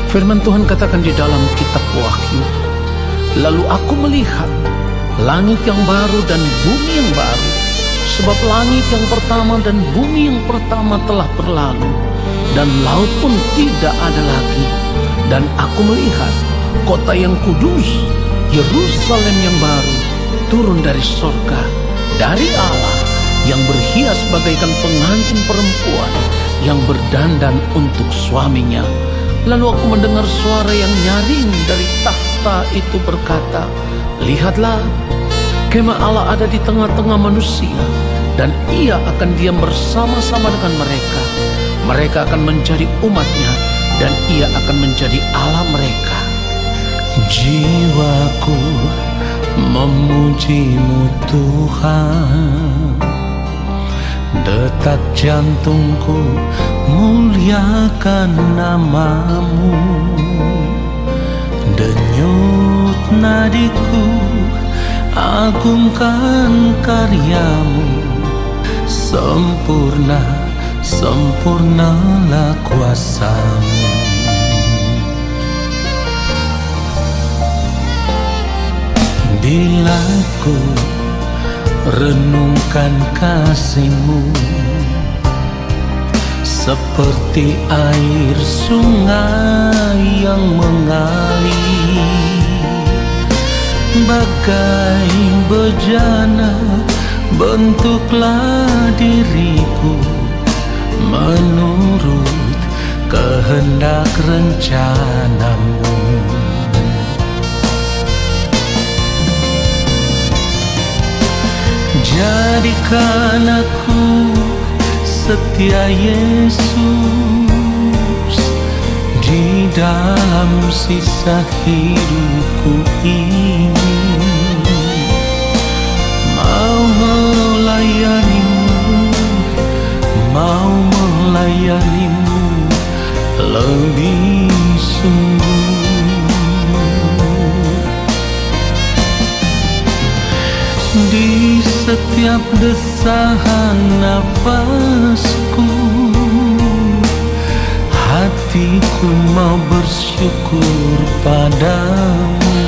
Firman Tuhan katakan di dalam kitab Wahyu, lalu aku melihat langit yang baru dan bumi yang baru, sebab langit yang pertama dan bumi yang pertama telah berlalu, dan laut pun tidak ada lagi. Dan aku melihat kota yang kudus, Yerusalem yang baru, turun dari sorga, dari Allah, yang berhias bagaikan pengantin perempuan yang berdandan untuk suaminya. Lalu aku mendengar suara yang nyaring dari takhta itu berkata, lihatlah, kemah Allah ada di tengah-tengah manusia, dan ia akan diam bersama-sama dengan mereka. Mereka akan menjadi umatnya, dan ia akan menjadi Allah mereka. Jiwaku memuji-Mu Tuhan, detak jantungku muliakan nama-Mu, denyut nadiku agungkan karya-Mu. Sempurna, sempurnalah kuasa-Mu. Bila ku renungkan kasih-Mu, seperti air sungai yang mengalir, bagai bejana bentuklah diriku menurut kehendak rencana-Mu. Jadikan aku setia Yesus di dalam sisa hidupku ini, mau melayani-Mu, mau melayani-Mu lebih sungguh. Di setiap desahan nafasku, hatiku mau bersyukur padamu.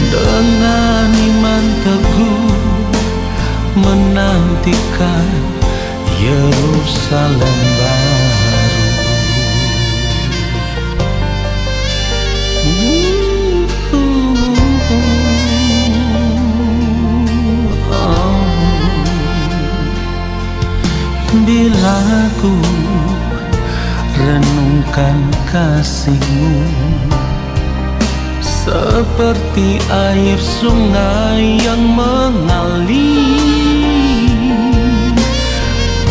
Dengan iman teguh menantikan Yerusalem baru. Bila ku renungkan kasih-Mu, seperti air sungai yang mengalir,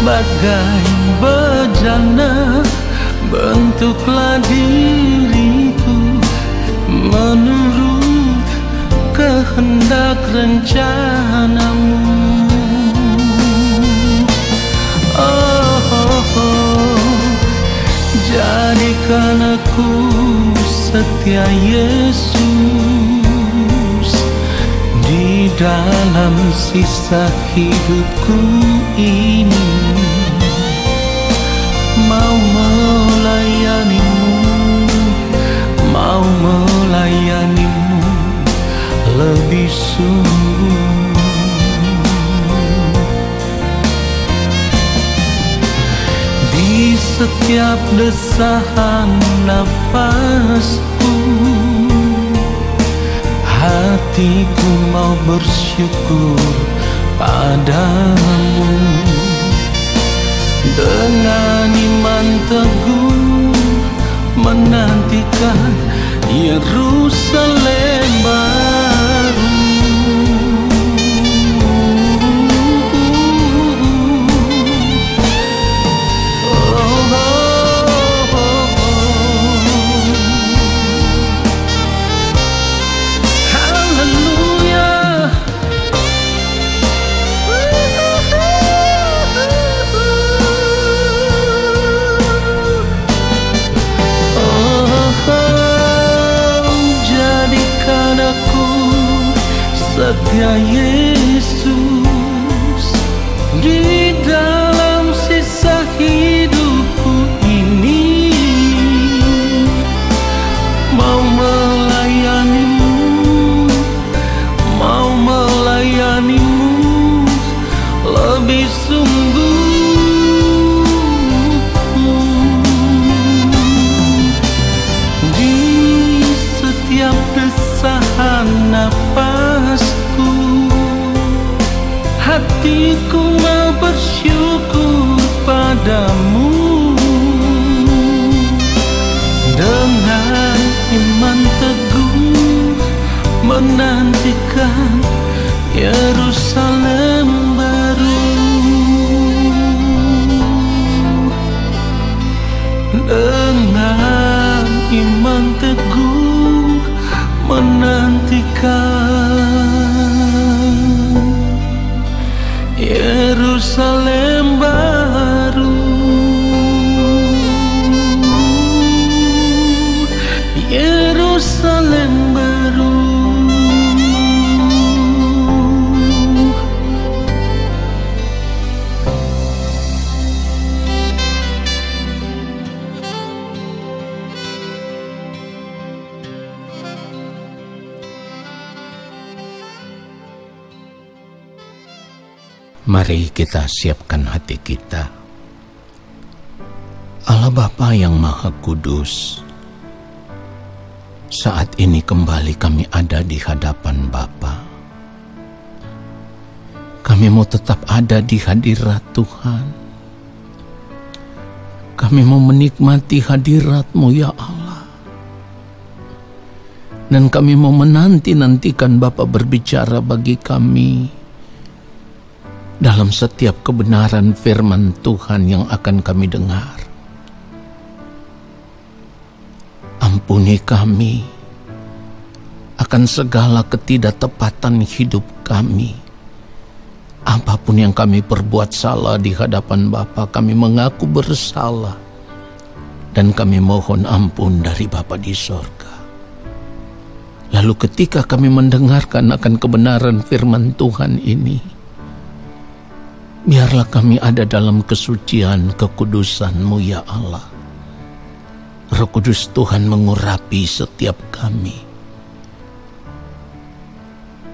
bagai bejana bentuklah diriku menurut kehendak rencana-Mu. Jadikan aku setia Yesus di dalam sisa hidupku ini, mau melayani-Mu, mau melayani-Mu lebih sungguh. Di setiap desahan nafasku, hatiku mau bersyukur padamu. Dengan iman teguh menantikan Yerusalem baru. menantikan Yerusalem baru. Dengan iman teguh menantikan Yerusalem baru. Yerusalem baru. Mari kita siapkan hati kita. Allah Bapa yang Maha Kudus, saat ini kembali kami ada di hadapan Bapa. Kami mau tetap ada di hadirat Tuhan. Kami mau menikmati hadirat-Mu ya Allah. Dan kami mau menanti-nantikan Bapa berbicara bagi kami dalam setiap kebenaran firman Tuhan yang akan kami dengar. Ampuni kami akan segala ketidaktepatan hidup kami. Apapun yang kami perbuat salah di hadapan Bapa, kami mengaku bersalah. Dan kami mohon ampun dari Bapa di sorga. Lalu ketika kami mendengarkan akan kebenaran firman Tuhan ini, biarlah kami ada dalam kesucian kekudusan-Mu ya Allah. Roh Kudus Tuhan mengurapi setiap kami,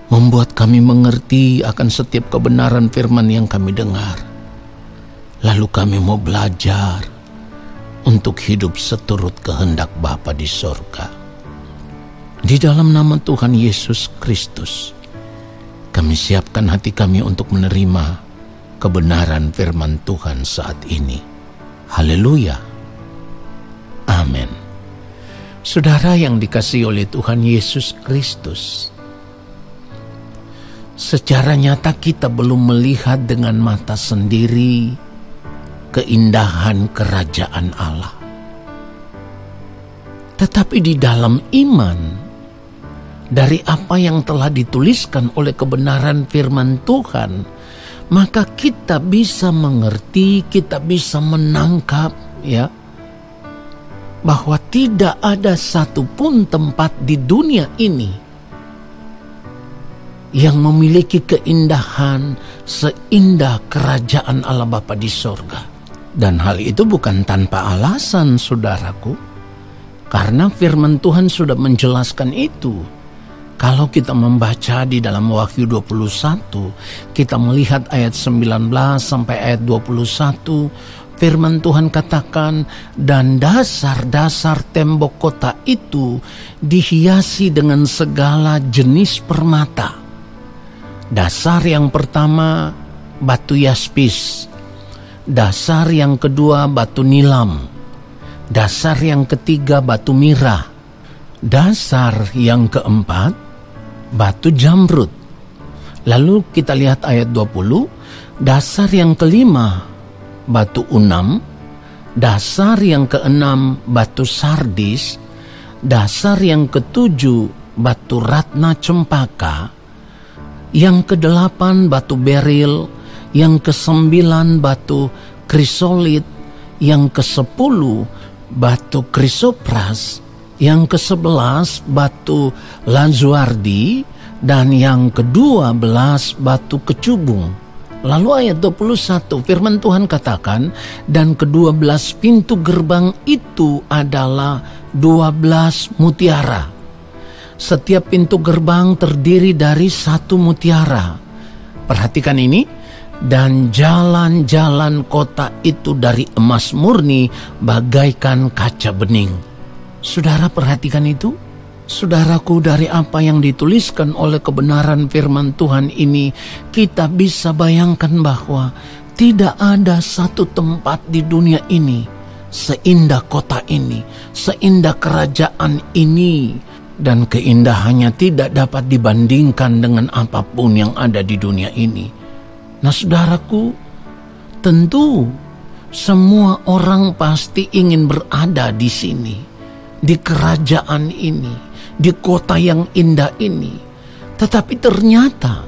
membuat kami mengerti akan setiap kebenaran firman yang kami dengar. Lalu kami mau belajar untuk hidup seturut kehendak Bapa di sorga. Di dalam nama Tuhan Yesus Kristus, kami siapkan hati kami untuk menerima kebenaran firman Tuhan saat ini. Haleluya. Amin. Saudara yang dikasihi oleh Tuhan Yesus Kristus, secara nyata kita belum melihat dengan mata sendiri keindahan kerajaan Allah. Tetapi di dalam iman, dari apa yang telah dituliskan oleh kebenaran firman Tuhan, maka kita bisa mengerti, kita bisa menangkap ya, bahwa tidak ada satupun tempat di dunia ini yang memiliki keindahan seindah kerajaan Allah Bapa di sorga. Dan hal itu bukan tanpa alasan, saudaraku, karena firman Tuhan sudah menjelaskan itu. Kalau kita membaca di dalam Wahyu 21, kita melihat ayat 19 sampai ayat 21, firman Tuhan katakan, dan dasar-dasar tembok kota itu dihiasi dengan segala jenis permata. Dasar yang pertama batu yaspis, dasar yang kedua batu nilam, dasar yang ketiga batu mirah, dasar yang keempat batu jamrud. Lalu kita lihat ayat 20, dasar yang kelima batu unam, dasar yang keenam batu sardis, dasar yang ketujuh batu ratna cempaka, yang kedelapan batu beril, yang kesembilan batu krisolit, yang kesepuluh batu krisopras, yang ke-11 batu lazuardi, dan yang ke-12 batu kecubung. Lalu ayat 21 firman Tuhan katakan, dan ke-12 pintu gerbang itu adalah 12 mutiara. Setiap pintu gerbang terdiri dari satu mutiara. Perhatikan ini, dan jalan-jalan kota itu dari emas murni bagaikan kaca bening. Saudara perhatikan itu. Saudaraku, dari apa yang dituliskan oleh kebenaran firman Tuhan ini, kita bisa bayangkan bahwa tidak ada satu tempat di dunia ini seindah kota ini, seindah kerajaan ini, dan keindahannya tidak dapat dibandingkan dengan apapun yang ada di dunia ini. Nah saudaraku, tentu semua orang pasti ingin berada di sini, di kerajaan ini, di kota yang indah ini. Tetapi ternyata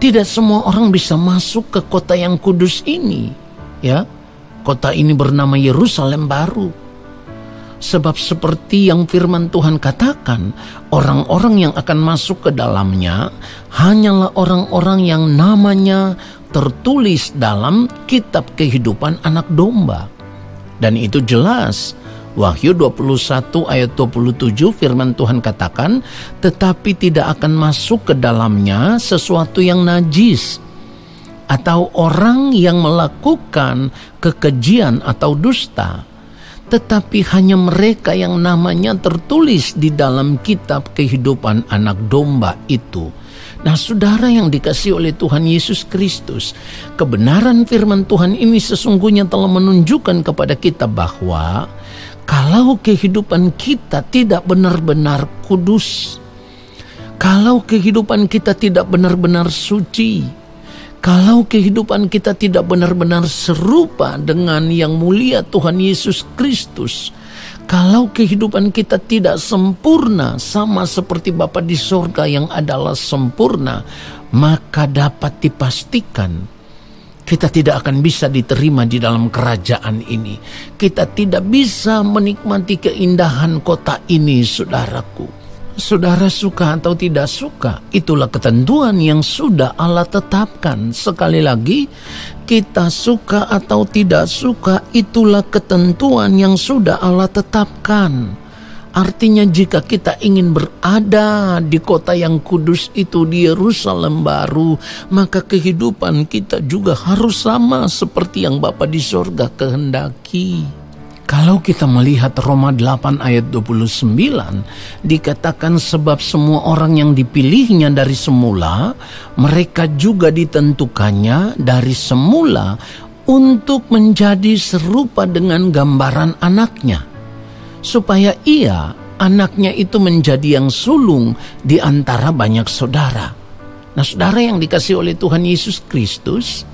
tidak semua orang bisa masuk ke kota yang kudus ini. Ya, kota ini bernama Yerusalem Baru. Sebab seperti yang firman Tuhan katakan, orang-orang yang akan masuk ke dalamnya hanyalah orang-orang yang namanya tertulis dalam kitab kehidupan anak domba. Dan itu jelas. Wahyu 21 ayat 27 firman Tuhan katakan, tetapi tidak akan masuk ke dalamnya sesuatu yang najis, atau orang yang melakukan kekejian atau dusta, tetapi hanya mereka yang namanya tertulis di dalam kitab kehidupan anak domba itu. Nah saudara yang dikasihi oleh Tuhan Yesus Kristus, kebenaran firman Tuhan ini sesungguhnya telah menunjukkan kepada kita bahwa kalau kehidupan kita tidak benar-benar kudus, kalau kehidupan kita tidak benar-benar suci, kalau kehidupan kita tidak benar-benar serupa dengan yang mulia Tuhan Yesus Kristus, kalau kehidupan kita tidak sempurna sama seperti Bapa di sorga yang adalah sempurna, maka dapat dipastikan kita tidak akan bisa diterima di dalam kerajaan ini. Kita tidak bisa menikmati keindahan kota ini, saudaraku. Saudara suka atau tidak suka, itulah ketentuan yang sudah Allah tetapkan. Sekali lagi, kita suka atau tidak suka, itulah ketentuan yang sudah Allah tetapkan. Artinya jika kita ingin berada di kota yang kudus itu, di Yerusalem Baru, maka kehidupan kita juga harus sama seperti yang Bapa di sorga kehendaki. Kalau kita melihat Roma 8 ayat 29, dikatakan sebab semua orang yang dipilihnya dari semula, mereka juga ditentukannya dari semula untuk menjadi serupa dengan gambaran anaknya, supaya ia, anaknya itu menjadi yang sulung di antara banyak saudara. Nah saudara yang dikasihi oleh Tuhan Yesus Kristus,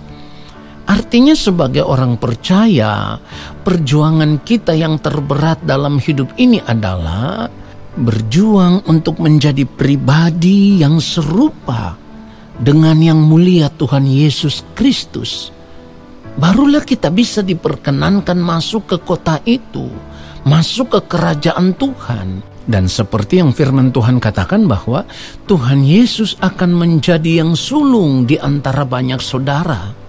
artinya sebagai orang percaya, perjuangan kita yang terberat dalam hidup ini adalah berjuang untuk menjadi pribadi yang serupa dengan yang mulia Tuhan Yesus Kristus. Barulah kita bisa diperkenankan masuk ke kota itu, masuk ke kerajaan Tuhan. Dan seperti yang firman Tuhan katakan bahwa Tuhan Yesus akan menjadi yang sulung di antara banyak saudara.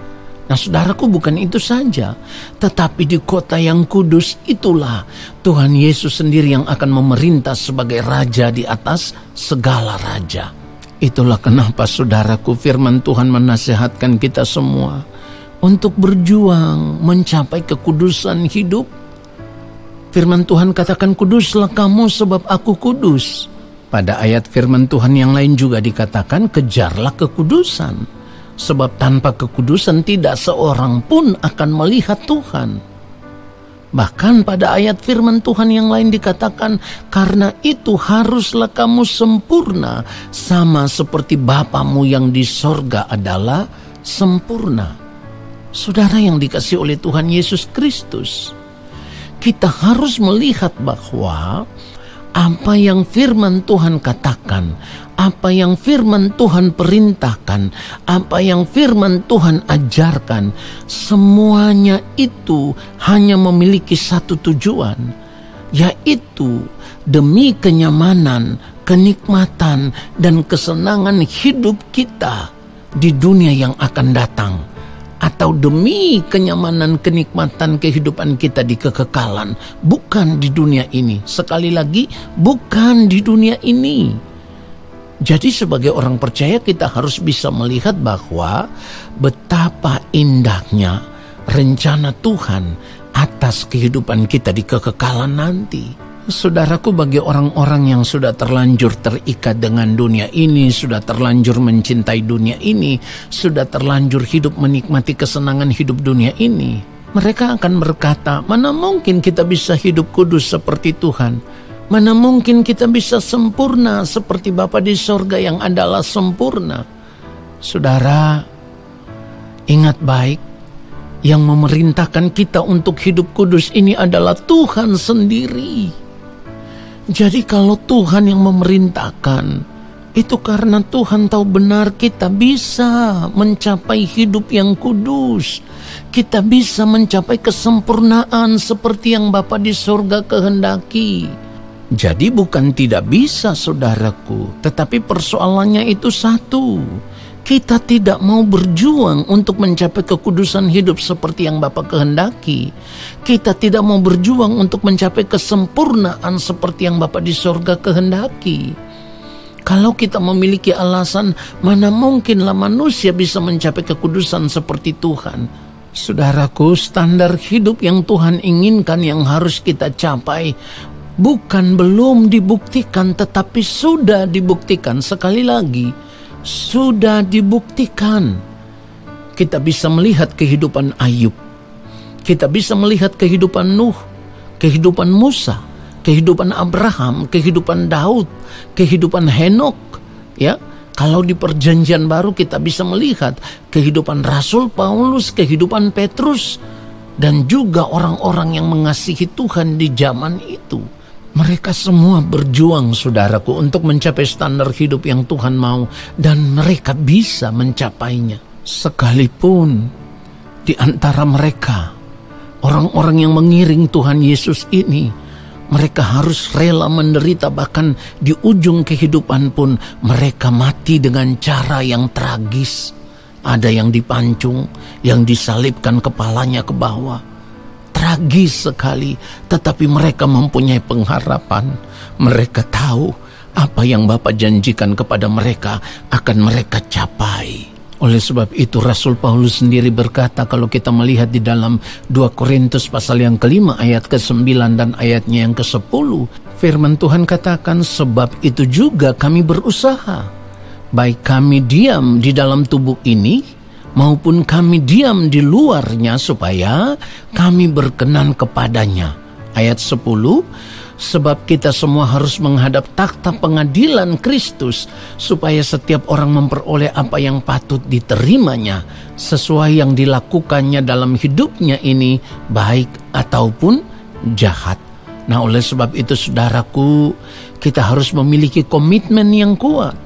Nah saudaraku, bukan itu saja, tetapi di kota yang kudus itulah Tuhan Yesus sendiri yang akan memerintah sebagai raja di atas segala raja. Itulah kenapa saudaraku firman Tuhan menasihatkan kita semua untuk berjuang mencapai kekudusan hidup. Firman Tuhan katakan, kuduslah kamu sebab aku kudus. Pada ayat firman Tuhan yang lain juga dikatakan, kejarlah kekudusan. Sebab tanpa kekudusan tidak seorang pun akan melihat Tuhan. Bahkan pada ayat firman Tuhan yang lain dikatakan, karena itu haruslah kamu sempurna, sama seperti Bapamu yang di sorga adalah sempurna. Saudara yang dikasihi oleh Tuhan Yesus Kristus, kita harus melihat bahwa apa yang firman Tuhan katakan, apa yang firman Tuhan perintahkan, apa yang firman Tuhan ajarkan, semuanya itu hanya memiliki satu tujuan, yaitu demi kenyamanan, kenikmatan, dan kesenangan hidup kita di dunia yang akan datang, atau demi kenyamanan, kenikmatan kehidupan kita di kekekalan, bukan di dunia ini. Sekali lagi, bukan di dunia ini. Jadi sebagai orang percaya kita harus bisa melihat bahwa betapa indahnya rencana Tuhan atas kehidupan kita di kekekalan nanti. Saudaraku, bagi orang-orang yang sudah terlanjur terikat dengan dunia ini, sudah terlanjur mencintai dunia ini, sudah terlanjur hidup menikmati kesenangan hidup dunia ini, mereka akan berkata, mana mungkin kita bisa hidup kudus seperti Tuhan? Mana mungkin kita bisa sempurna seperti Bapa di sorga yang adalah sempurna. Saudara, ingat baik, yang memerintahkan kita untuk hidup kudus ini adalah Tuhan sendiri. Jadi kalau Tuhan yang memerintahkan, itu karena Tuhan tahu benar kita bisa mencapai hidup yang kudus. Kita bisa mencapai kesempurnaan seperti yang Bapa di sorga kehendaki. Jadi bukan tidak bisa, saudaraku, tetapi persoalannya itu satu. Kita tidak mau berjuang untuk mencapai kekudusan hidup seperti yang Bapa kehendaki. Kita tidak mau berjuang untuk mencapai kesempurnaan seperti yang Bapa di sorga kehendaki. Kalau kita memiliki alasan, mana mungkinlah manusia bisa mencapai kekudusan seperti Tuhan. Saudaraku, standar hidup yang Tuhan inginkan yang harus kita capai bukan belum dibuktikan, tetapi sudah dibuktikan. Sekali lagi, sudah dibuktikan. Kita bisa melihat kehidupan Ayub. Kita bisa melihat kehidupan Nuh, kehidupan Musa, kehidupan Abraham, kehidupan Daud, kehidupan Henok. Ya, kalau di Perjanjian Baru kita bisa melihat kehidupan Rasul Paulus, kehidupan Petrus, dan juga orang-orang yang mengasihi Tuhan di zaman itu. Mereka semua berjuang, saudaraku, untuk mencapai standar hidup yang Tuhan mau, dan mereka bisa mencapainya. Sekalipun di antara mereka, orang-orang yang mengiring Tuhan Yesus ini, mereka harus rela menderita, bahkan di ujung kehidupan pun mereka mati dengan cara yang tragis. Ada yang dipancung, yang disalibkan kepalanya ke bawah. Tragis sekali, tetapi mereka mempunyai pengharapan. Mereka tahu apa yang Bapa janjikan kepada mereka akan mereka capai. Oleh sebab itu Rasul Paulus sendiri berkata, kalau kita melihat di dalam 2 Korintus pasal yang ke-5 ayat ke-9 dan ayatnya yang ke-10, firman Tuhan katakan, sebab itu juga kami berusaha, baik kami diam di dalam tubuh ini maupun kami diam di luarnya, supaya kami berkenan kepadanya. Ayat 10, sebab kita semua harus menghadap takhta pengadilan Kristus, supaya setiap orang memperoleh apa yang patut diterimanya, sesuai yang dilakukannya dalam hidupnya ini, baik ataupun jahat. Nah, oleh sebab itu saudaraku, kita harus memiliki komitmen yang kuat.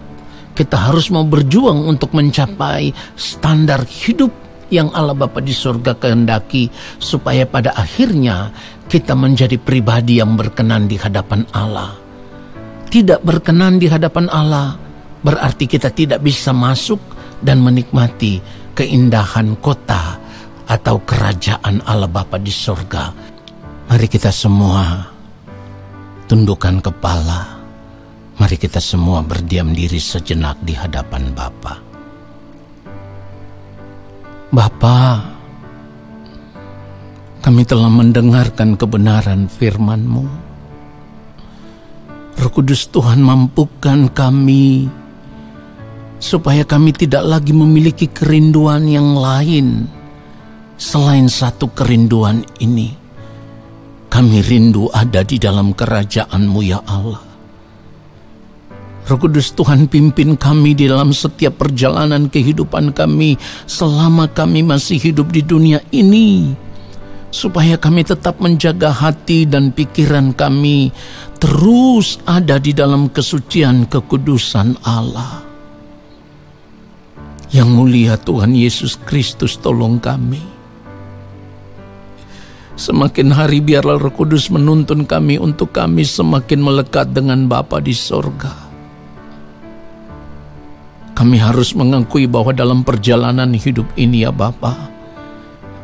Kita harus mau berjuang untuk mencapai standar hidup yang Allah Bapa di surga kehendaki, supaya pada akhirnya kita menjadi pribadi yang berkenan di hadapan Allah. Tidak berkenan di hadapan Allah berarti kita tidak bisa masuk dan menikmati keindahan kota atau kerajaan Allah Bapa di surga. Mari kita semua tundukkan kepala. Mari kita semua berdiam diri sejenak di hadapan Bapa. Bapa, kami telah mendengarkan kebenaran firman-Mu. Roh Kudus Tuhan, mampukan kami supaya kami tidak lagi memiliki kerinduan yang lain selain satu kerinduan ini. Kami rindu ada di dalam kerajaan-Mu, ya Allah. Roh Kudus Tuhan, pimpin kami di dalam setiap perjalanan kehidupan kami selama kami masih hidup di dunia ini, supaya kami tetap menjaga hati dan pikiran kami terus ada di dalam kesucian kekudusan Allah. Yang mulia Tuhan Yesus Kristus, tolong kami. Semakin hari biarlah Roh Kudus menuntun kami untuk kami semakin melekat dengan Bapa di sorga. Kami harus mengakui bahwa dalam perjalanan hidup ini, ya Bapa,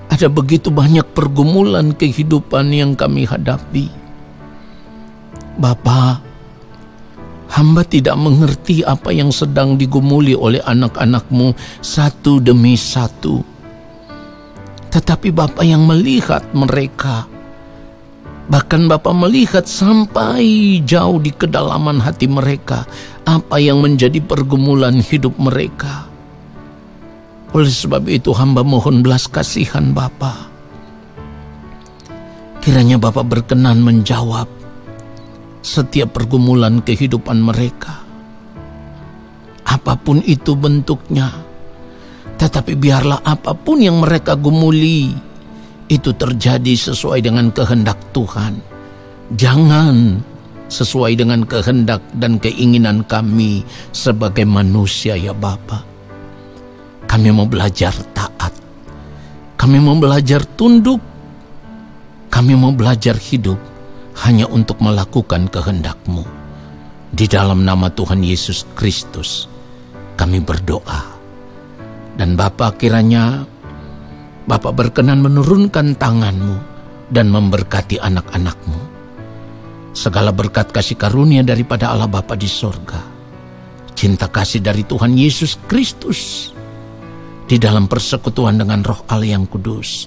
ada begitu banyak pergumulan kehidupan yang kami hadapi. Bapa, hamba tidak mengerti apa yang sedang digumuli oleh anak-anak-Mu satu demi satu. Tetapi Bapa yang melihat mereka, bahkan Bapa melihat sampai jauh di kedalaman hati mereka, apa yang menjadi pergumulan hidup mereka. Oleh sebab itu hamba mohon belas kasihan Bapa. Kiranya Bapa berkenan menjawab setiap pergumulan kehidupan mereka. Apapun itu bentuknya, tetapi biarlah apapun yang mereka gumuli, itu terjadi sesuai dengan kehendak Tuhan. Jangan sesuai dengan kehendak dan keinginan kami sebagai manusia ya Bapa. Kami mau belajar taat. Kami mau belajar tunduk. Kami mau belajar hidup hanya untuk melakukan kehendak-Mu. Di dalam nama Tuhan Yesus Kristus kami berdoa. Dan Bapa, kiranya Bapa berkenan menurunkan tangan-Mu dan memberkati anak-anak-Mu. Segala berkat kasih karunia daripada Allah Bapa di sorga, cinta kasih dari Tuhan Yesus Kristus di dalam persekutuan dengan Roh Allah yang kudus,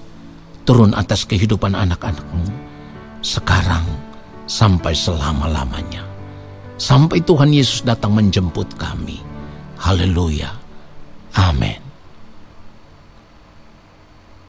turun atas kehidupan anak-anak-Mu sekarang sampai selama-lamanya. Sampai Tuhan Yesus datang menjemput kami. Haleluya. Amin.